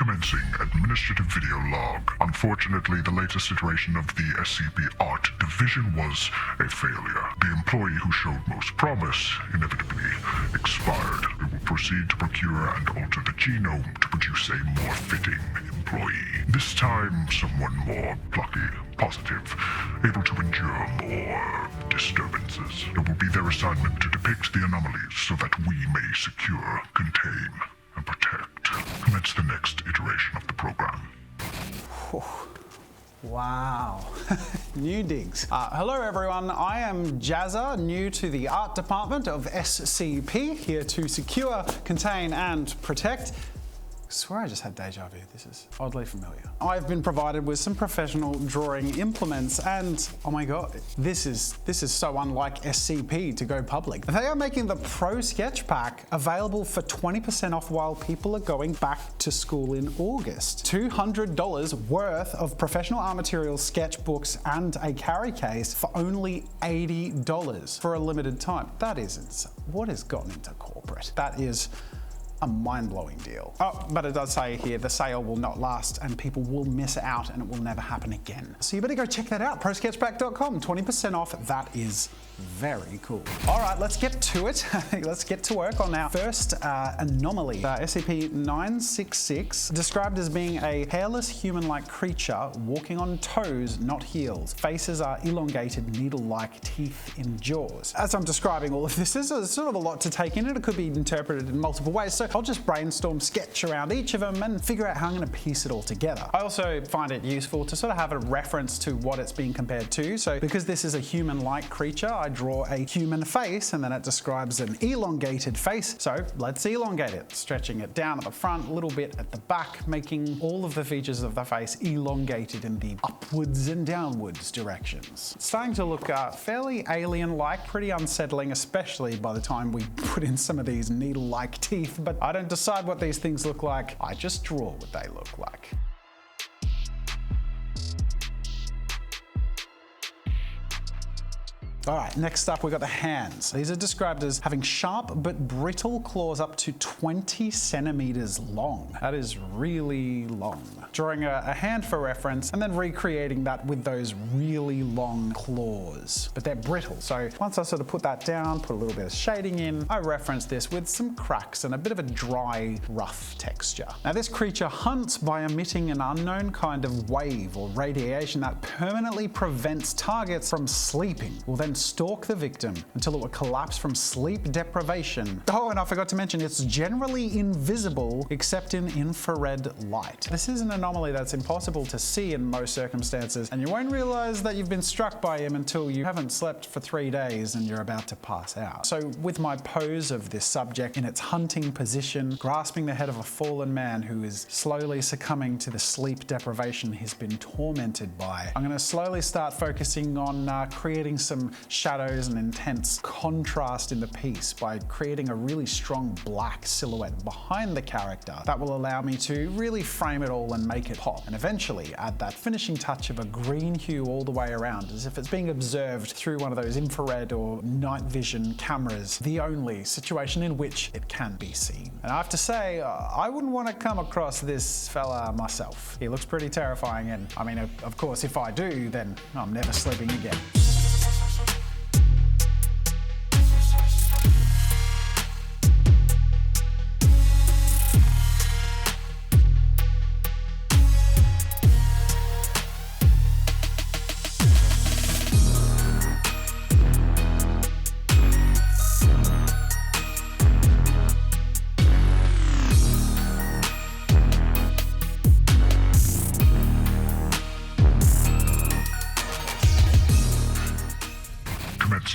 Commencing administrative video log. Unfortunately, the latest iteration of the SCP Art Division was a failure. The employee who showed most promise inevitably expired. We will proceed to procure and alter the genome to produce a more fitting employee. This time, someone more plucky, positive, able to endure more disturbances. It will be their assignment to depict the anomalies so that we may secure, contain, and protect. Commence the next iteration of the program. Wow. New digs. Hello everyone, I am JAZZA, new to the art department of SCP, here to secure, contain, and protect. I swear I just had deja vu. This is oddly familiar. I've been provided with some professional drawing implements and oh my god, this is so unlike SCP to go public. They are making the Pro Sketch Pack available for 20% off while people are going back to school in August. $200 worth of professional art materials, sketchbooks, and a carry case for only $80 for a limited time. That is insane. What has gotten into corporate? That is a mind-blowing deal. Oh, but it does say here the sale will not last and people will miss out and it will never happen again. So you better go check that out, prosketchpack.com, 20% off. That is very cool. All right, let's get to it. Let's get to work on our first anomaly. SCP-966, described as being a hairless human-like creature walking on toes, not heels. Faces are elongated, needle-like teeth in jaws. As I'm describing all of this, there's sort of a lot to take in it. It could be interpreted in multiple ways, so I'll just brainstorm, sketch around each of them, and figure out how I'm going to piece it all together. I also find it useful to sort of have a reference to what it's being compared to. So because this is a human-like creature, I draw a human face and then it describes an elongated face. So let's elongate it, stretching it down at the front, a little bit at the back, making all of the features of the face elongated in the upwards and downwards directions. It's starting to look fairly alien-like, pretty unsettling, especially by the time we put in some of these needle-like teeth, but I don't decide what these things look like, I just draw what they look like. All right, next up we got the hands. These are described as having sharp but brittle claws up to 20 centimeters long. That is really long. Drawing a hand for reference and then recreating that with those really long claws. But they're brittle, so once I sort of put that down, put a little bit of shading in, I reference this with some cracks and a bit of a dry, rough texture. Now this creature hunts by emitting an unknown kind of wave or radiation that permanently prevents targets from sleeping. Will then stalk the victim until it will collapse from sleep deprivation. Oh, and I forgot to mention, it's generally invisible except in infrared light. This is an anomaly that's impossible to see in most circumstances, and you won't realize that you've been struck by him until you haven't slept for 3 days and you're about to pass out. So with my pose of this subject in its hunting position, grasping the head of a fallen man who is slowly succumbing to the sleep deprivation he's been tormented by, I'm going to slowly start focusing on creating some shadows and intense contrast in the piece by creating a really strong black silhouette behind the character that will allow me to really frame it all and make it pop, and eventually add that finishing touch of a green hue all the way around, as if it's being observed through one of those infrared or night vision cameras, the only situation in which it can be seen. And I have to say, I wouldn't want to come across this fella myself. He looks pretty terrifying, and I mean, of course, if I do, then I'm never sleeping again.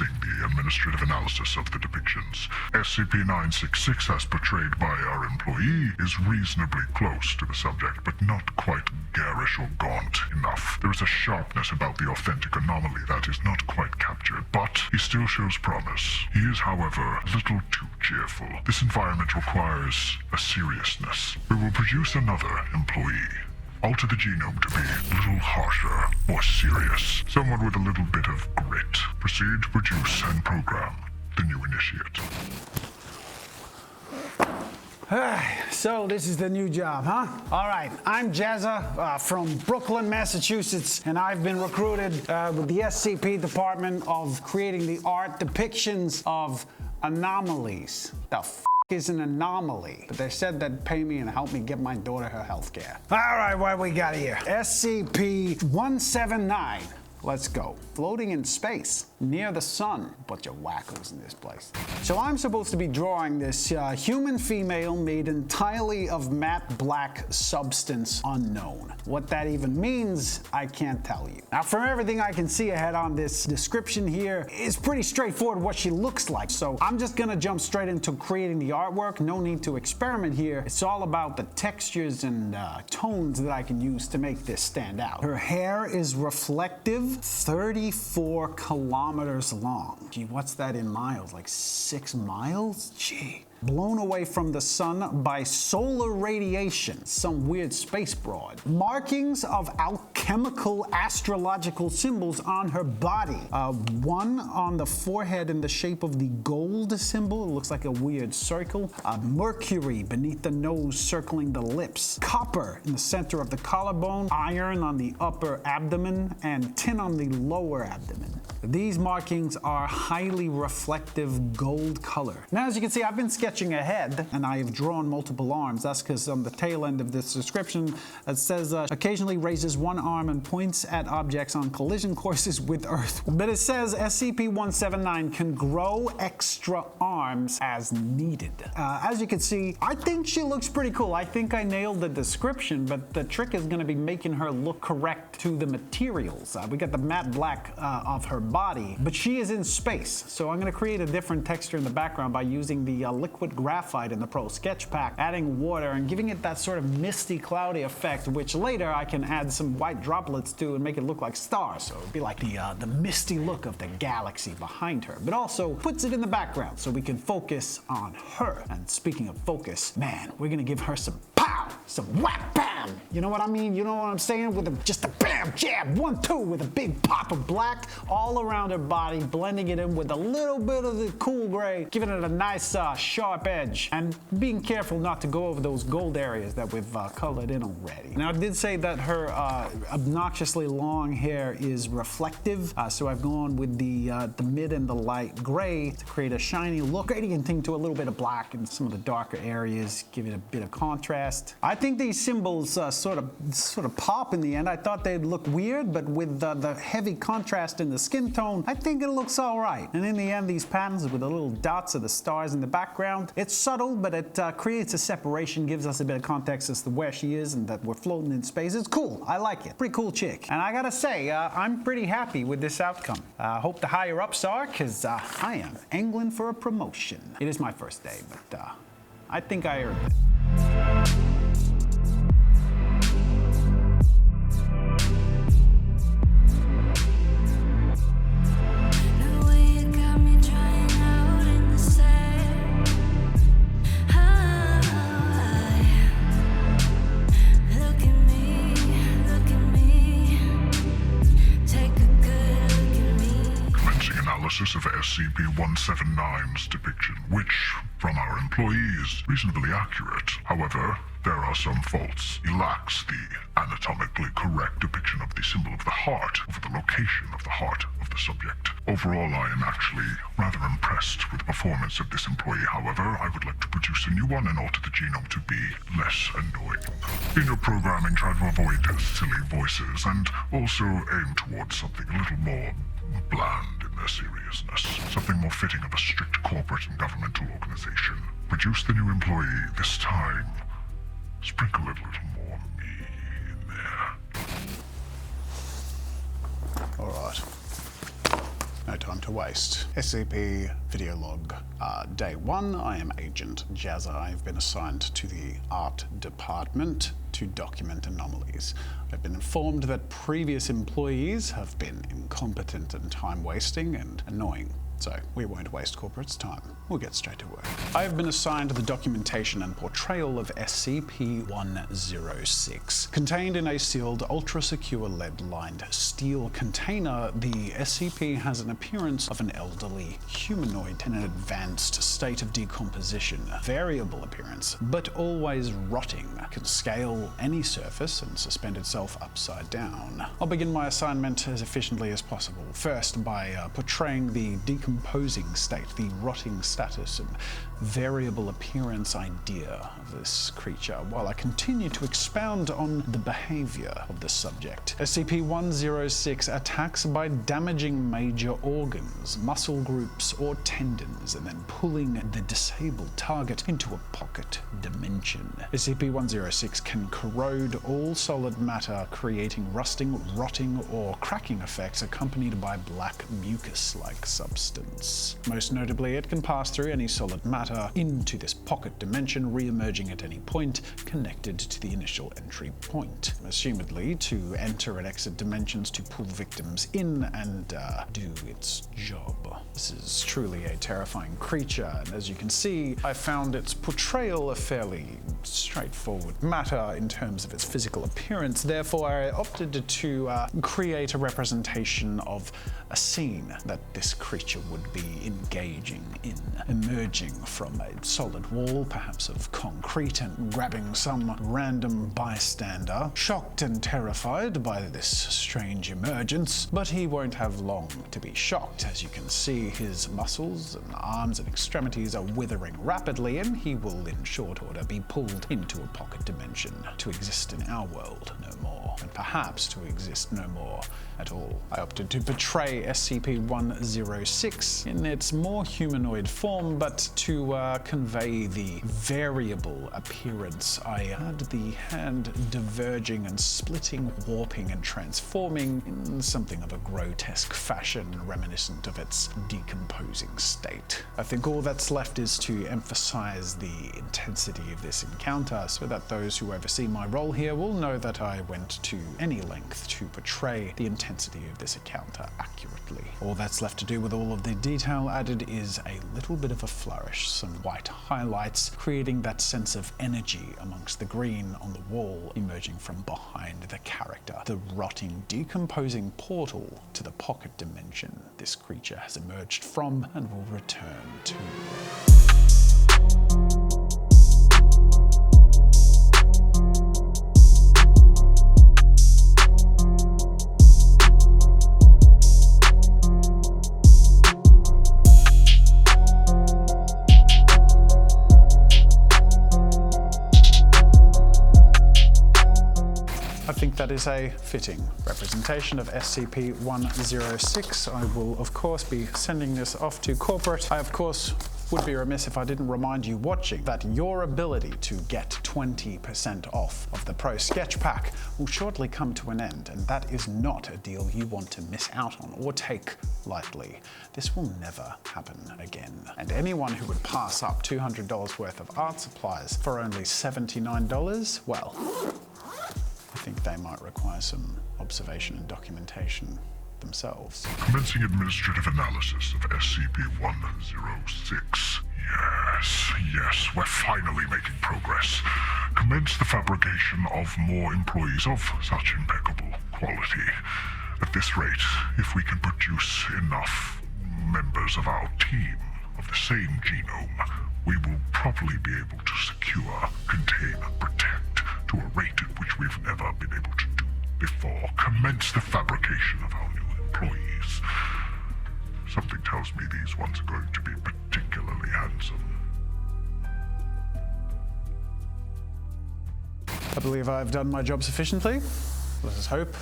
The administrative analysis of the depictions. SCP-966 as portrayed by our employee is reasonably close to the subject, but not quite garish or gaunt enough. There is a sharpness about the authentic anomaly that is not quite captured, but he still shows promise. He is, however, a little too cheerful. This environment requires a seriousness. We will produce another employee. Alter the genome to be a little harsher, more serious. Someone with a little bit of grit. Proceed to produce and program the new initiate. So this is the new job, huh? All right, I'm Jazza from Brooklyn, Massachusetts, and I've been recruited with the SCP department of creating the art depictions of anomalies. The f is an anomaly? But they said they'd pay me and help me get my daughter her health care. All right, what we got here? SCP-179. Let's go. Floating in space, near the sun. Bunch of wackos in this place. So I'm supposed to be drawing this human female made entirely of matte black substance unknown. What that even means, I can't tell you. Now, from everything I can see ahead on this description here, it's pretty straightforward what she looks like. So I'm just gonna jump straight into creating the artwork. No need to experiment here. It's all about the textures and tones that I can use to make this stand out. Her hair is reflective, 34 kilometers long. Gee, what's that in miles? Like 6 miles? Gee. Blown away from the sun by solar radiation, some weird space broad. Markings of alchemical astrological symbols on her body. One on the forehead in the shape of the gold symbol. It looks like a weird circle. Mercury beneath the nose circling the lips. Copper in the center of the collarbone. Iron on the upper abdomen and tin on the lower abdomen. These markings are highly reflective gold color. Now, as you can see, I've been sketching ahead and I have drawn multiple arms. That's because on the tail end of this description, it says occasionally raises one arm and points at objects on collision courses with Earth. But it says SCP-179 can grow extra arms as needed. As you can see, I think she looks pretty cool. I think I nailed the description, but the trick is going to be making her look correct to the materials. We got the matte black of her body, but she is in space. So I'm going to create a different texture in the background by using the liquid graphite in the Pro Sketch Pack, adding water and giving it that sort of misty, cloudy effect, which later I can add some white droplets to and make it look like stars. So it'd be like the misty look of the galaxy behind her, but also puts it in the background so we can focus on her. And speaking of focus, man, we're going to give her some pow, some whack bam. You know what I mean? You know what I'm saying? With just a bam, jab, 1, 2, with a big pop of black all around her body, blending it in with a little bit of the cool gray, giving it a nice sharp edge, and being careful not to go over those gold areas that we've colored in already. Now, I did say that her obnoxiously long hair is reflective, so I've gone with the mid and the light gray to create a shiny look, gradienting to a little bit of black in some of the darker areas, give it a bit of contrast. I think these symbols sort of pop in the end. I thought they'd look weird, but with the heavy contrast in the skin tone, I think it looks all right. And in the end, these patterns with the little dots of the stars in the background, it's subtle, but it creates a separation, gives us a bit of context as to where she is and that we're floating in space. It's cool. I like it. Pretty cool chick. And I gotta say, I'm pretty happy with this outcome. Hope the higher ups are, because I am angling for a promotion. It is my first day, but I think I earned it. Of SCP-179's depiction, which, from our employees, is reasonably accurate. However, there are some faults. He lacks the anatomically correct depiction of the symbol of the heart over the location of the heart of the subject. Overall, I am actually rather impressed with the performance of this employee. However, I would like to produce a new one and alter the genome to be less annoying. In your programming, try to avoid silly voices and also aim towards something a little more bland in their seriousness. Something more fitting of a strict corporate and governmental organization. Produce the new employee. This time, sprinkle a little more me in there. All right. No time to waste. SCP video log. Day 1, I am Agent Jazza. I've been assigned to the art department to document anomalies. I've been informed that previous employees have been incompetent and time-wasting and annoying. So we won't waste corporate's time. We'll get straight to work. I have been assigned the documentation and portrayal of SCP-106. Contained in a sealed, ultra-secure lead-lined steel container, the SCP has an appearance of an elderly humanoid in an advanced state of decomposition. Variable appearance, but always rotting. Can scale any surface and suspend itself upside down. I'll begin my assignment as efficiently as possible. First, by portraying the decomposing state, the rotting status, and variable appearance idea of this creature, while I continue to expound on the behavior of the subject. SCP-106 attacks by damaging major organs, muscle groups, or tendons, and then pulling the disabled target into a pocket dimension. SCP-106 can corrode all solid matter, creating rusting, rotting, or cracking effects accompanied by black mucus-like substance. Most notably, it can pass through any solid matter into this pocket dimension, re-emerging at any point connected to the initial entry point, assumedly to enter and exit dimensions to pull victims in and do its job. This is truly a terrifying creature, and as you can see, I found its portrayal a fairly straightforward matter in terms of its physical appearance. Therefore, I opted to create a representation of a scene that this creature would be engaging in, emerging from a solid wall, perhaps of concrete, and grabbing some random bystander, shocked and terrified by this strange emergence. But he won't have long to be shocked. As you can see, his muscles and arms and extremities are withering rapidly, and he will in short order be pulled into a pocket dimension to exist in our world no more, and perhaps to exist no more at all. I opted to portray SCP-106 in its more humanoid form, but to convey the variable appearance, I had the hand diverging and splitting, warping and transforming in something of a grotesque fashion reminiscent of its decomposing state. I think all that's left is to emphasize the intensity of this encounter so that those who oversee my role here will know that I went to any length to portray the intensity of this encounter accurately. All that's left to do with all of the detail added is a little bit of a flourish, some white highlights, creating that sense of energy amongst the green on the wall emerging from behind the character. The rotting, decomposing portal to the pocket dimension this creature has emerged from and will return to. I think that is a fitting representation of SCP-106. I will, of course, be sending this off to corporate. I, of course, would be remiss if I didn't remind you watching that your ability to get 20% off of the Pro Sketch Pack will shortly come to an end, and that is not a deal you want to miss out on or take lightly. This will never happen again. And anyone who would pass up $200 worth of art supplies for only $79, well, I think they might require some observation and documentation themselves. Commencing administrative analysis of SCP-106. Yes, we're finally making progress. Commence the fabrication of more employees of such impeccable quality. At this rate, if we can produce enough members of our team of the same genome, we will probably be able to secure, contain, and protect to a rate at which we've never been able to do before. Commence the fabrication of our new employees. Something tells me these ones are going to be particularly handsome. I believe I've done my job sufficiently. Let us hope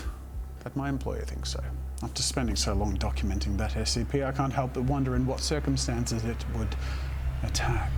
that my employer thinks so. After spending so long documenting that SCP, I can't help but wonder in what circumstances it would attack.